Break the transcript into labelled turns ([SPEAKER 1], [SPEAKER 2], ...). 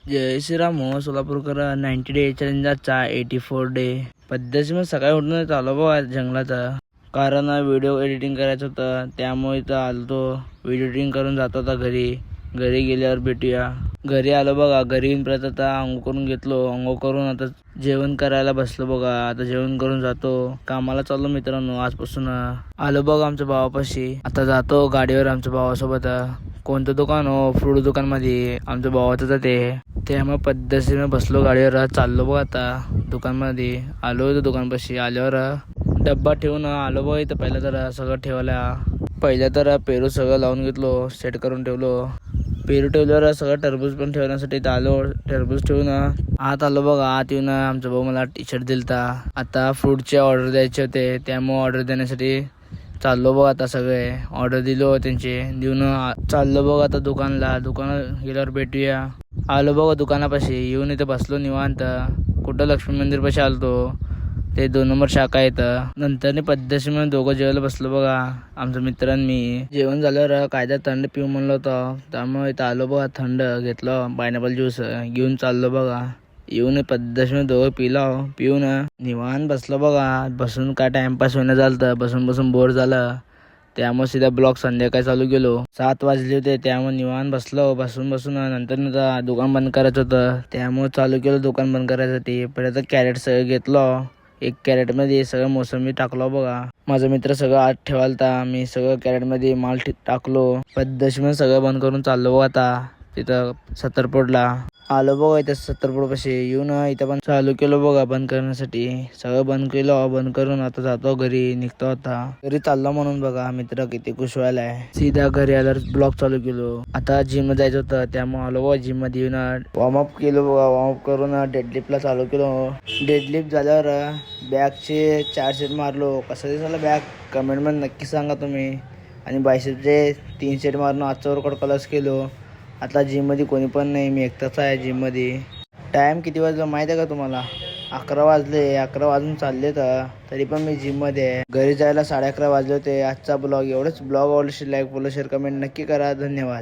[SPEAKER 1] जय श्रीराम हो Solapurkar 90 day चॅलेंजचा 84 day पद्धतीने मग सकाळी उठून चालू बघा जंगलात. कारण व्हिडिओ एडिटिंग करायचं होतं त्यामुळे इथं आलतो. व्हिडिओ एडिटिंग करून जातो आता घरी गेल्यावर भेटूया. घरी आलो बघा. घरी येऊन परत आता अंघोळ करून घेतलो. अंघोळ करून आता जेवण करायला बसलो बघा. आता जेवण करून जातो कामाला. चाललो मित्रांनो आजपासून. आलो बघा आमच्या भावापाशी. आता जातो गाडीवर आमच्या भावासोबत. कोणतं दुकान हो? फ्रूट दुकान मध्ये आमच्या भावाचं ते. त्यामुळे पद्धतीने बसलो गाडीवर. चाललो बघ आता दुकानमध्ये. आलो इथं दुकानपाशी. आल्यावर डब्बा ठेवून आलो बघ इथं. पहिलं तर सगळं ठेवायला. पहिलं तर पेरू सगळं लावून घेतलो. सेट करून ठेवलो. पेरू ठेवल्यावर सगळं टरबूज पण ठेवण्यासाठी आलो. टरबूज ठेवून आत आलो बघा. आत येऊन आमचा भाऊ मला टी शर्ट दिलता. आता फ्रूटचे ऑर्डर द्यायचे होते त्यामुळे ऑर्डर देण्यासाठी चाललो बघ. आता सगळे ऑर्डर दिलो त्यांचे देऊन चाललो बघ आता दुकान गेल्यावर भेटूया. आलो बघ दुकानापाशी. येऊन इथं बसलो निवांत. कुठं लक्ष्मी मंदिर पाशी आलतो. ते 2 नंबर शाखा येतं. नंतर पद्धतीने दोघं जेवायला बसलो बघा. आमचा मित्र आणि मी. जेवण झाल्यावर कायदा थंड पिऊ म्हणलं होतं त्यामुळे इथं आलो बघा. थंड घेतलं. पायनॅपल ज्यूस घेऊन चाललो बघा. येऊन पद्धतीने दोघं पिऊन निवांत बसलो बघा. बसून काय टाइमपास होईना झालं. बसून बोर झालं त्यामुळे सीधा ब्लॉग संध्याकाळी चालू केलो. 7 वाजले होते त्यामुळे निवांत बसलो. बसून नंतर दुकान बंद करायचं होतं त्यामुळे चालू केलं दुकान बंद करायसाठी. परत कॅरेट सगळं घेतलो. एक कॅरेट मध्ये सगळं मोसंबी टाकलो बघा. माझा मित्र सगळं आत ठेवालता. मी सगळं कॅरेट मध्ये माल टाकलो. पद्धतीने सगळं बंद करून चाललो बघ आता. तिथं 70 फूटला आलो बघा. इथं 70 फूट पाशी येऊन इथं पण चालू केलं बघा बंद करण्यासाठी. सगळं बंद केलं. बंद करून आता जातो घरी. निघतो आता घरी चाललो म्हणून बघा. मित्र किती खुश व्हायलाय. सीधा घरी आल्यावर ब्लॉग चालू केलो. आता जिम मध्ये जायचं होतं त्यामुळे आलो बघा. जिम मध्ये येऊन वॉर्मअप केलो बघा. वॉर्मअप करून डेडलिफ्टला चालू केलो. डेडलिफ्ट झाल्यावर बॅगचे 4 सेट मारलो. कसं दिसायला बॅग कमेंट मध्ये नक्की सांगा तुम्ही. आणि बायसेपचे 3 सेट मारून आजचा वर्कआउट क्लास केलो. आता जिममध्ये कोणी पण नाही. मी एकटाच आहे जिममध्ये. टाईम किती वाजला माहिती आहे का तुम्हाला? 11 वाजले. 11 वाजून चालले तर तरी पण मी जिममध्ये आहे. घरी जायला 11:30 वाजले होते. आजचा ब्लॉग एवढंच. ब्लॉग आवडला लाईक फॉलो शेअर कमेंट नक्की करा. धन्यवाद.